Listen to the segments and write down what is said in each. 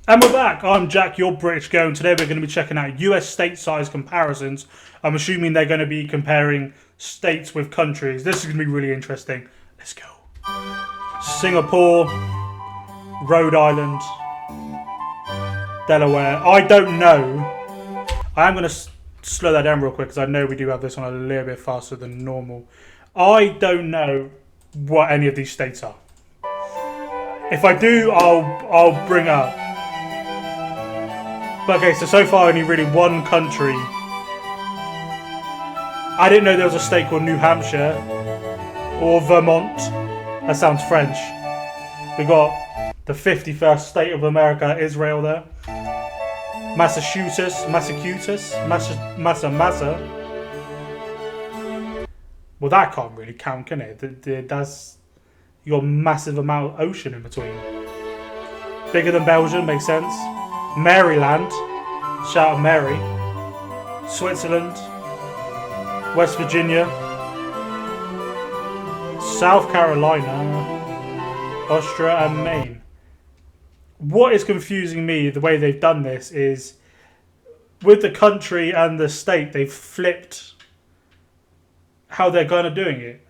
And we're back. I'm Jack, your British Go, and today we're going to be checking out US state size comparisons. I'm assuming they're going to be comparing states with countries. This is going to be really interesting. Let's go. Singapore, Rhode Island, Delaware. I don't know. I am going to slow that down real quick because I know we do have this on a little bit faster than normal. I don't know what any of these states are. If I do, I'll bring up. But okay, so far only really one country. I didn't know there was a state called New Hampshire or Vermont. That sounds French. We got the 51st state of America, Israel there. Massachusetts. Well, that can't really count, can it? That's, you got a massive amount of ocean in between. Bigger than Belgium, makes sense. Maryland, shout out Mary. Switzerland, West Virginia, South Carolina, Austria and Maine. What is confusing me, the way they've done this, is with the country and the state, they've flipped how they're kind of doing it.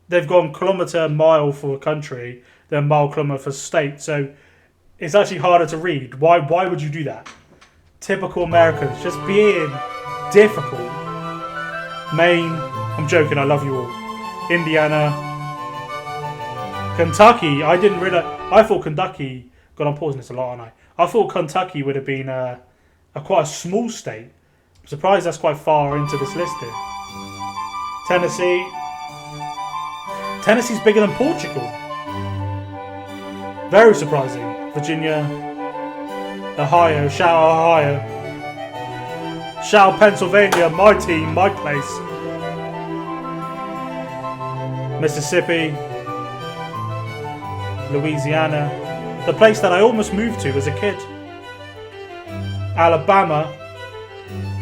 They've gone kilometre, mile for a country, then mile, kilometre for state. So it's actually harder to read. Why would you do that? Typical Americans, just being difficult. Maine, I'm joking, I love you all. Indiana, Kentucky, I didn't realize. I thought Kentucky, God, I'm pausing this a lot, aren't I? I thought Kentucky would have been a quite a small state. I'm surprised that's quite far into this list here. Tennessee. Tennessee's bigger than Portugal. Very surprising. Virginia. Ohio. Shout out Ohio. Shout out Pennsylvania. My team, my place. Mississippi. Louisiana. The place that I almost moved to as a kid. Alabama.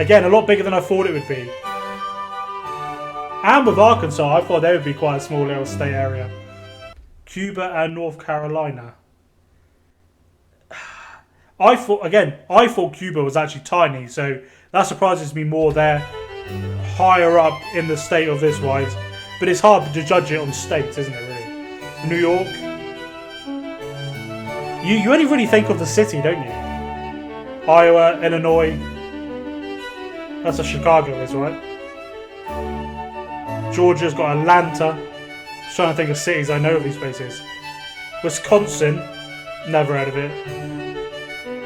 Again, a lot bigger than I thought it would be. And with Arkansas, I thought they would be quite a small little state area. Cuba and North Carolina. I thought Cuba was actually tiny, so that surprises me more. They're higher up in the state of this wise. But it's hard to judge it on states, isn't it, really? New York. You only really think of the city, don't you? Iowa, Illinois. That's what Chicago is, right? Georgia's got Atlanta. Just trying to think of cities I know of these places. Wisconsin. Never heard of it.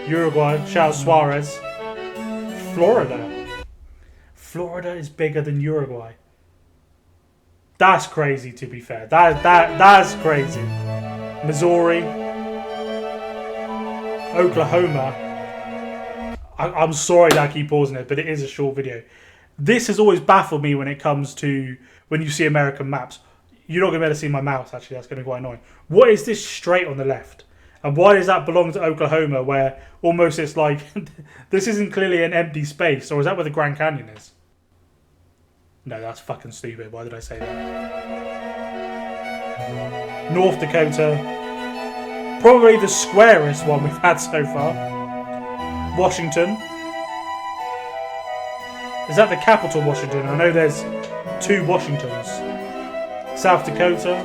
Uruguay. Shout out Suarez. Florida. Florida is bigger than Uruguay. That's crazy, to be fair. That's crazy. Missouri. Oklahoma. I'm sorry that I keep pausing it, but it is a short video. This has always baffled me when it comes to when you see American maps. You're not going to be able to see my mouse, actually. That's going to be quite annoying. What is this straight on the left? And why does that belong to Oklahoma, where almost it's like this isn't clearly an empty space? Or is that where the Grand Canyon is? No, that's fucking stupid. Why did I say that? North Dakota. Probably the squarest one we've had so far. Washington. Is that the capital, Washington? I know there's two Washingtons. South Dakota.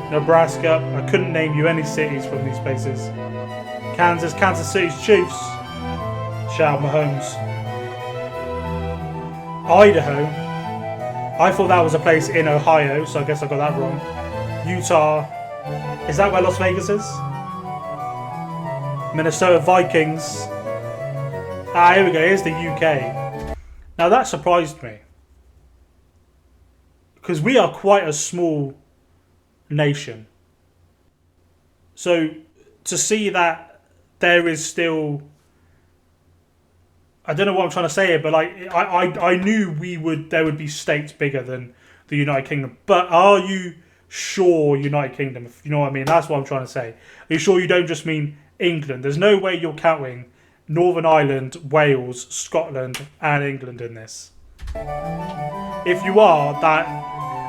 Nebraska. I couldn't name you any cities from these places. Kansas. Kansas City's Chiefs. Shout out Mahomes. Idaho. I thought that was a place in Ohio, so I guess I got that wrong. Utah. Is that where Las Vegas is? Minnesota Vikings. Ah, here we go. Here's the UK. Now that surprised me. Because we are quite a small nation. So to see that there is still... I don't know what I'm trying to say here, but like I knew there would be states bigger than the United Kingdom. But are you sure United Kingdom? If you know what I mean? That's what I'm trying to say. Are you sure you don't just mean England? There's no way you're counting Northern Ireland, Wales, Scotland, and England in this. If you are, that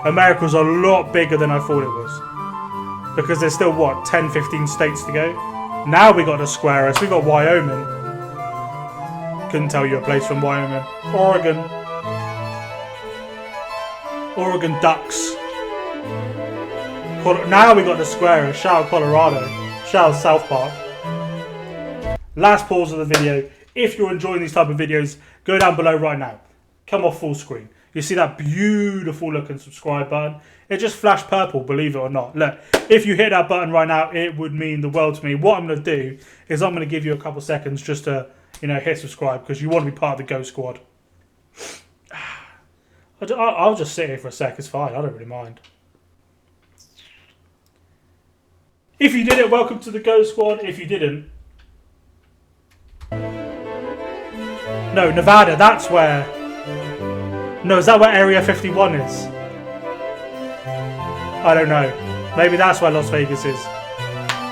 America's a lot bigger than I thought it was. because there's still, what, 10, 15 states to go? Now we got the squarest. We got Wyoming. Couldn't tell you a place from Wyoming. Oregon. Oregon Ducks. Now we got the squarest. Shout out Colorado. Shout out South Park. Last pause of the video. If you're enjoying these type of videos, go down below right now. Come off full screen. You see that beautiful looking subscribe button? It just flashed purple, believe it or not. Look, if you hit that button right now, it would mean the world to me. What I'm going to do is I'm going to give you a couple seconds just to, hit subscribe, because you want to be part of the Go Squad. I'll just sit here for a sec. It's fine. I don't really mind. If you did it, welcome to the Go Squad. If you didn't... No, Nevada, that's where... No, is that where Area 51 is? I don't know. Maybe that's where Las Vegas is.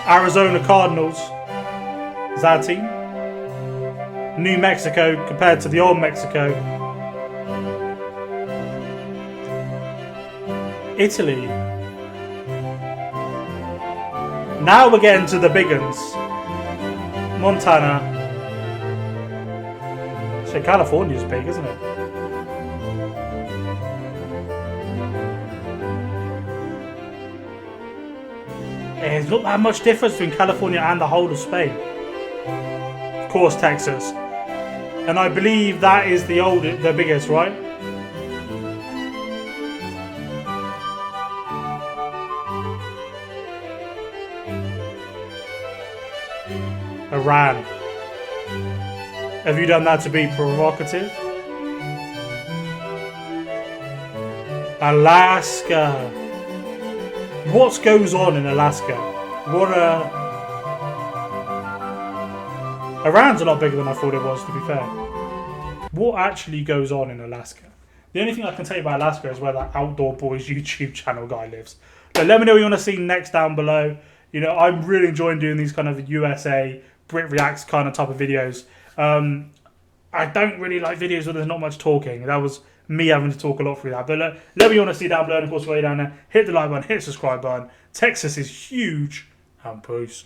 Arizona Cardinals. Is that a team? New Mexico compared to the old Mexico. Italy. Now we're getting to the big uns. Montana. So California's big, isn't it? There's not that much difference between California and the whole of Spain. Of course, Texas. And I believe that is the biggest, right? Iran. Have you done that to be provocative? Alaska. What goes on in Alaska? Iran's a lot bigger than I thought it was, to be fair. What actually goes on in Alaska? The only thing I can tell you about Alaska is where that Outdoor Boys YouTube channel guy lives. But let me know what you want to see next down below. I'm really enjoying doing these kind of USA, Brit Reacts kind of type of videos. I don't really like videos where there's not much talking. That was me having to talk a lot through that. But let me know what you want to see down below. And of course, way down there, hit the like button, hit the subscribe button. Texas is huge. And peace.